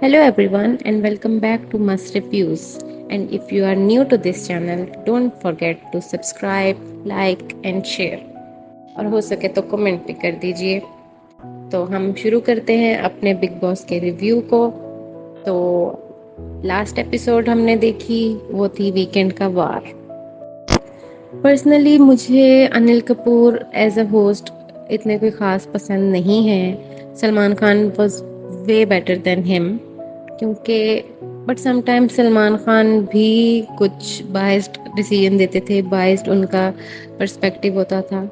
Hello everyone and welcome back to Must Reviews. And if you are new to this channel, don't forget to subscribe, like and share. और हो सके तो comment भी कर दीजिए। तो हम शुरू करते हैं अपने बिग बॉस के रिव्यू को। तो लास्ट एपिसोड हमने देखी वो थी वीकेंड का वार। पर्सनली मुझे Anil Kapoor as a host इतने कोई ख़ास पसंद नहीं है। Salman Khan was way better than him क्योंकि बट समटाइम्स सलमान खान भी कुछ बाइस्ड डिसीजन देते थे, बाइस्ड उनका पर्सपेक्टिव होता था।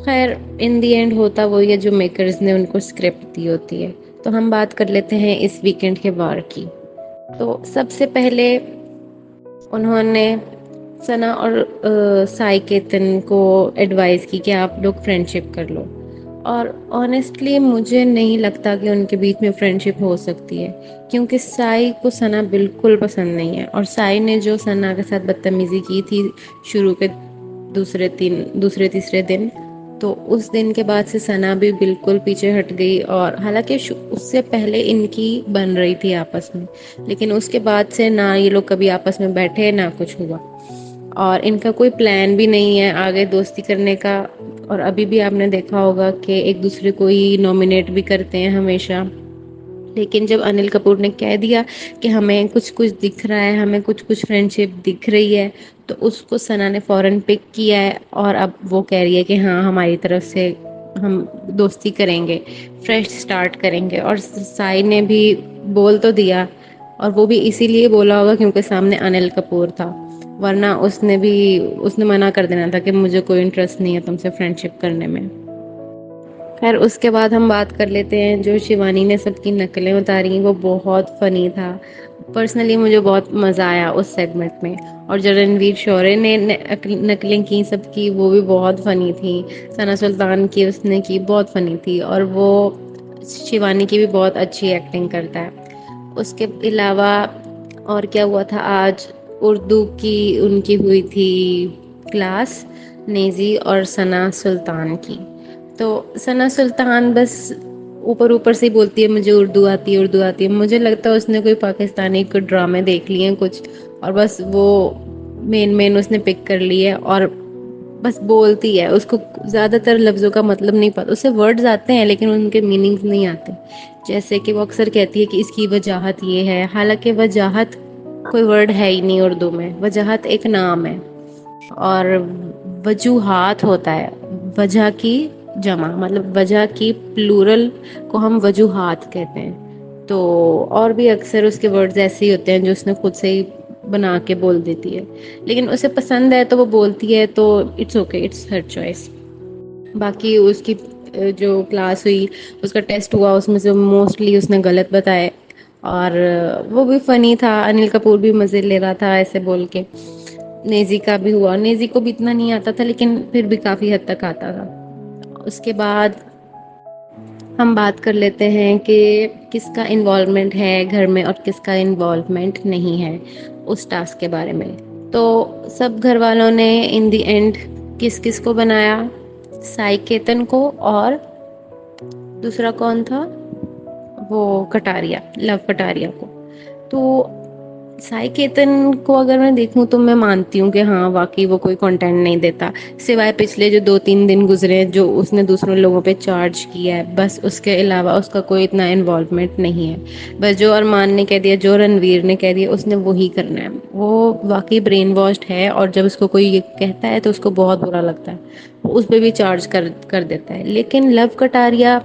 खैर इन दी एंड होता वही है जो मेकर्स ने उनको स्क्रिप्ट दी होती है। तो हम बात कर लेते हैं इस वीकेंड के वार की। तो सबसे पहले उन्होंने सना और साई केतन को एडवाइस की कि आप लोग फ्रेंडशिप कर लो। और ऑनेस्टली मुझे नहीं लगता कि उनके बीच में फ्रेंडशिप हो सकती है क्योंकि साई को सना बिल्कुल पसंद नहीं है। और साई ने जो सना के साथ बदतमीजी की थी शुरू के दूसरे तीसरे दिन, तो उस दिन के बाद से सना भी बिल्कुल पीछे हट गई। और हालांकि उससे पहले इनकी बन रही थी आपस में, लेकिन उसके बाद से ना ये लोग कभी आपस में बैठे ना कुछ हुआ। और इनका कोई प्लान भी नहीं है आगे दोस्ती करने का। और अभी भी आपने देखा होगा कि एक दूसरे को ही नॉमिनेट भी करते हैं हमेशा। लेकिन जब अनिल कपूर ने कह दिया कि हमें कुछ कुछ दिख रहा है, हमें कुछ कुछ फ्रेंडशिप दिख रही है, तो उसको सना ने फौरन पिक किया है। और अब वो कह रही है कि हाँ हमारी तरफ से हम दोस्ती करेंगे, फ्रेश स्टार्ट करेंगे। और साई ने भी बोल तो दिया, और वो भी इसीलिए बोला होगा क्योंकि सामने अनिल कपूर था, वरना उसने मना कर देना था कि मुझे कोई इंटरेस्ट नहीं है तुमसे फ्रेंडशिप करने में। खैर उसके बाद हम बात कर लेते हैं जो शिवानी ने सबकी नकलें उतारी, वो बहुत फनी था। पर्सनली मुझे बहुत मज़ा आया उस सेगमेंट में। और जो रणवीर शौर्य ने नकलें की सबकी, वो भी बहुत फनी थी। सना सुल्तान की उसने की बहुत फनी थी। और वो शिवानी की भी बहुत अच्छी एक्टिंग करता है। उसके अलावा और क्या हुआ था आज, उर्दू की उनकी हुई थी क्लास, नेजी और सना सुल्तान की। तो सना सुल्तान बस ऊपर ऊपर से ही बोलती है मुझे उर्दू आती है, उर्दू आती है। मुझे लगता है उसने कोई पाकिस्तानी कुछ ड्रामे देख लिए हैं कुछ, और बस वो मेन मेन उसने पिक कर ली है और बस बोलती है। उसको ज़्यादातर लफ्ज़ों का मतलब नहीं पता, उसे वर्ड्स आते हैं लेकिन उनके मीनिंग्स नहीं आते। जैसे कि वो अक्सर कहती है कि इसकी वजाहत ये है, हालांकि वजाहत कोई वर्ड है ही नहीं उर्दू में, वजाहत एक नाम है। और वजूहात होता है, वजह की जमा, मतलब वजह की प्लूरल को हम वजूहात कहते हैं। तो और भी अक्सर उसके वर्ड्स ऐसे ही होते हैं जो उसने खुद से ही बना के बोल देती है, लेकिन उसे पसंद है तो वो बोलती है, तो it's okay, it's her choice. बाकी उसकी जो क्लास हुई, उसका टेस्ट हुआ, उसमें से मोस्टली उसने गलत बताए। और वो भी फनी था, अनिल कपूर भी मज़े ले रहा था ऐसे बोल के। नेजी का भी हुआ, नेजी को भी इतना नहीं आता था लेकिन फिर भी काफ़ी हद तक आता था। उसके बाद हम बात कर लेते हैं कि किसका इन्वॉल्वमेंट है घर में और किसका इन्वॉल्वमेंट नहीं है उस टास्क के बारे में। तो सब घर वालों ने इन द एंड किस किस को बनाया, साई केतन को, और दूसरा कौन था, वो कटारिया, लव कटारिया को। तो साई केतन को अगर मैं देखूं तो मैं मानती हूँ कि हाँ वाकई वो कोई कंटेंट नहीं देता, सिवाय पिछले जो 2-3 दिन गुजरे हैं जो उसने दूसरों लोगों पे चार्ज किया है, बस उसके अलावा उसका कोई इतना इन्वॉल्वमेंट नहीं है। बस जो अरमान ने कह दिया, जो रणवीर ने कह दिया, उसने वही करना है। वो वाकई ब्रेन वॉश्ड है, और जब उसको कोई ये कहता है तो उसको बहुत बुरा लगता है, वो उस पर भी चार्ज कर देता है। लेकिन लव कटारिया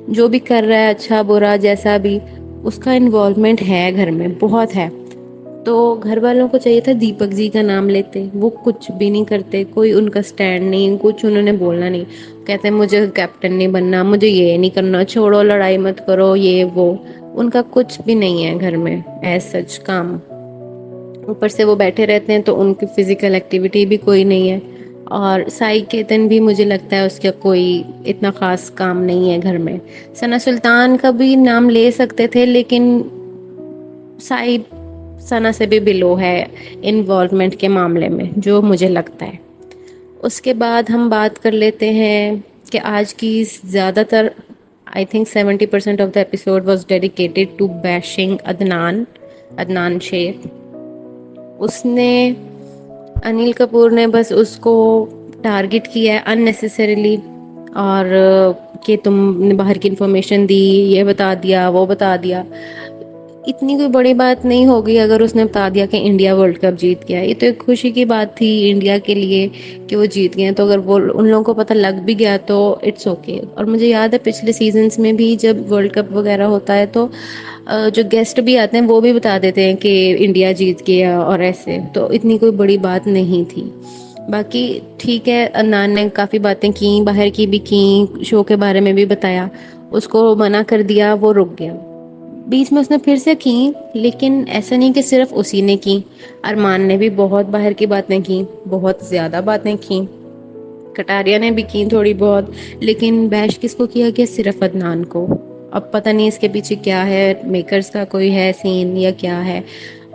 जो भी कर रहा है, अच्छा बुरा जैसा भी, उसका इन्वॉल्वमेंट है घर में, बहुत है। तो घर वालों को चाहिए था दीपक जी का नाम लेते, वो कुछ भी नहीं करते, कोई उनका स्टैंड नहीं, कुछ उन्होंने बोलना नहीं। कहते हैं मुझे कैप्टन नहीं बनना, मुझे ये नहीं करना, छोड़ो लड़ाई मत करो, ये वो। उनका कुछ भी नहीं है घर में एज सच काम। ऊपर से वो बैठे रहते हैं तो उनकी फिजिकल एक्टिविटी भी कोई नहीं है। और साई केतन भी मुझे लगता है उसका कोई इतना खास काम नहीं है घर में। सना सुल्तान का भी नाम ले सकते थे, लेकिन साई सना से भी बिलो है इन्वॉल्वमेंट के मामले में, जो मुझे लगता है। उसके बाद हम बात कर लेते हैं कि आज की ज़्यादातर I think 70% of the episode was dedicated to bashing Adnan Shaikh. उसने अनिल कपूर ने बस उसको टारगेट किया है अननेसेसरीली, और कि तुमने बाहर की इंफॉर्मेशन दी, ये बता दिया, वो बता दिया। इतनी कोई बड़ी बात नहीं होगी अगर उसने बता दिया कि इंडिया वर्ल्ड कप जीत गया। ये तो एक खुशी की बात थी इंडिया के लिए कि वो जीत गए। तो अगर वो उन लोगों को पता लग भी गया तो इट्स ओके। और मुझे याद है पिछले सीजन्स में भी जब वर्ल्ड कप वगैरह होता है तो जो गेस्ट भी आते हैं वो भी बता देते हैं कि इंडिया जीत गया और ऐसे। तो इतनी कोई बड़ी बात नहीं थी। बाकी ठीक है, अदनान ने काफ़ी बातें की, बाहर की भी की, शो के बारे में भी बताया, उसको मना कर दिया, वो रुक गया। बीच में उसने फिर से की, लेकिन ऐसा नहीं कि सिर्फ उसी ने की। अरमान ने भी बहुत बाहर की बातें की, बहुत ज़्यादा बातें की। कटारिया ने भी की थोड़ी बहुत। लेकिन बैश किसको किया गया? सिर्फ अदनान को। अब पता नहीं इसके पीछे क्या है, मेकर्स का कोई है सीन या क्या है।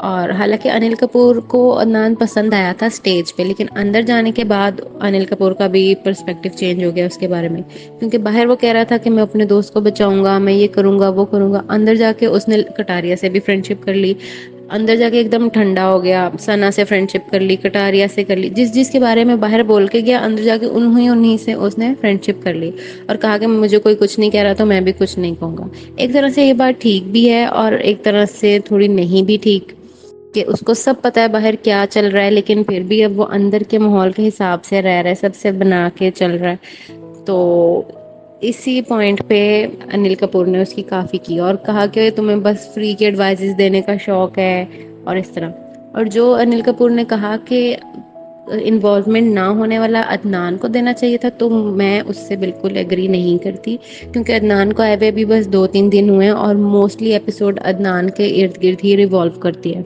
और हालांकि अनिल कपूर को अदनान पसंद आया था स्टेज पे, लेकिन अंदर जाने के बाद अनिल कपूर का भी पर्सपेक्टिव चेंज हो गया उसके बारे में। क्योंकि बाहर वो कह रहा था कि मैं अपने दोस्त को बचाऊंगा, मैं ये करूंगा वो करूंगा, अंदर जाके उसने कटारिया से भी फ्रेंडशिप कर ली। अंदर जाके एकदम ठंडा हो गया, सना से फ्रेंडशिप कर ली, कटारिया से कर ली, जिस जिसके बारे में बाहर बोल के गया अंदर जाके उन्हीं उन्हीं से उसने फ्रेंडशिप कर ली। और कहा कि मुझे कोई कुछ नहीं कह रहा तो मैं भी कुछ नहीं कहूँगा। एक तरह से ये बात ठीक भी है और एक तरह से थोड़ी नहीं भी ठीक, कि उसको सब पता है बाहर क्या चल रहा है, लेकिन फिर भी अब वो अंदर के माहौल के हिसाब से रह रहा है, सबसे बना के चल रहा है। तो इसी पॉइंट पे अनिल कपूर ने उसकी काफ़ी की और कहा कि तुम्हें बस फ्री के एडवाइजेस देने का शौक है और इस तरह। और जो अनिल कपूर ने कहा कि इन्वॉल्वमेंट ना होने वाला अदनान को देना चाहिए था, तो मैं उससे बिल्कुल एग्री नहीं करती। क्योंकि अदनान को आए हुए भी बस 2-3 दिन हुए हैं और मोस्टली एपिसोड अदनान के इर्द गिर्द ही रिवॉल्व करती है।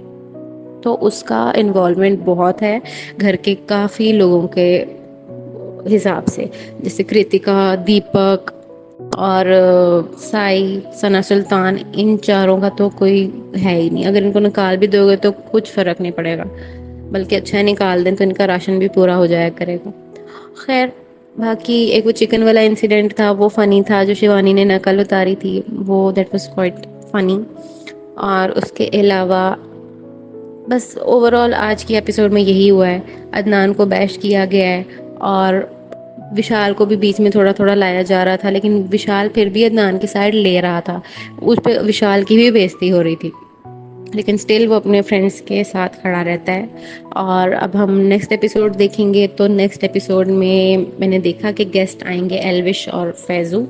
तो उसका इन्वॉल्वमेंट बहुत है घर के काफ़ी लोगों के हिसाब से, जैसे कृतिका, दीपक और साई, सना सुल्तान, इन चारों का तो कोई है ही नहीं। अगर इनको निकाल भी दोगे तो कुछ फर्क नहीं पड़ेगा, बल्कि अच्छा है निकाल दें तो इनका राशन भी पूरा हो जाया करेगा। खैर, बाकी एक वो चिकन वाला इंसिडेंट था, वो फनी था, जो शिवानी ने नकल उतारी थी, वो दैट वाज क्वाइट फनी। और उसके अलावा बस ओवरऑल आज की एपिसोड में यही हुआ है, अदनान को बैश किया गया है और विशाल को भी बीच में थोड़ा थोड़ा लाया जा रहा था, लेकिन विशाल फिर भी अदनान की साइड ले रहा था। उस पे विशाल की भी बेइज्जती हो रही थी, लेकिन स्टिल वो अपने फ्रेंड्स के साथ खड़ा रहता है। और अब हम नेक्स्ट एपिसोड देखेंगे, तो नेक्स्ट एपिसोड में मैंने देखा कि गेस्ट आएंगे एल्विश और फैजू।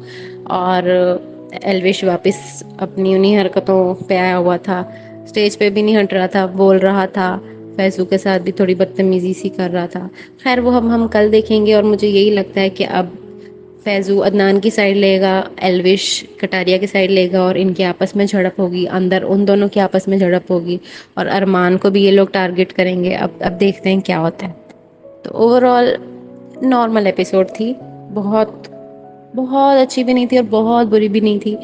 और एल्विश वापस अपनी उन्हीं हरकतों पे आया हुआ था, स्टेज पे भी नहीं हट रहा था, बोल रहा था, फैजू के साथ भी थोड़ी बदतमीजी सी कर रहा था। खैर वो हम कल देखेंगे। और मुझे यही लगता है कि अब फैजू अदनान की साइड लेगा, एल्विश कटारिया की साइड लेगा और इनकी आपस में झड़प होगी, अंदर उन दोनों की आपस में झड़प होगी। और अरमान को भी ये लोग टारगेट करेंगे। अब देखते हैं क्या होता है। तो ओवरऑल नॉर्मल एपिसोड थी, बहुत बहुत अच्छी भी नहीं थी और बहुत बुरी भी नहीं थी,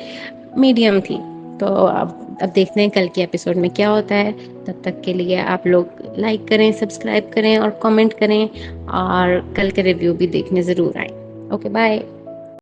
मीडियम थी। तो अब देखते हैं कल के एपिसोड में क्या होता है। तब तक के लिए आप लोग लाइक करें, सब्सक्राइब करें और कमेंट करें, और कल के रिव्यू भी देखने ज़रूर आए। Okay, bye.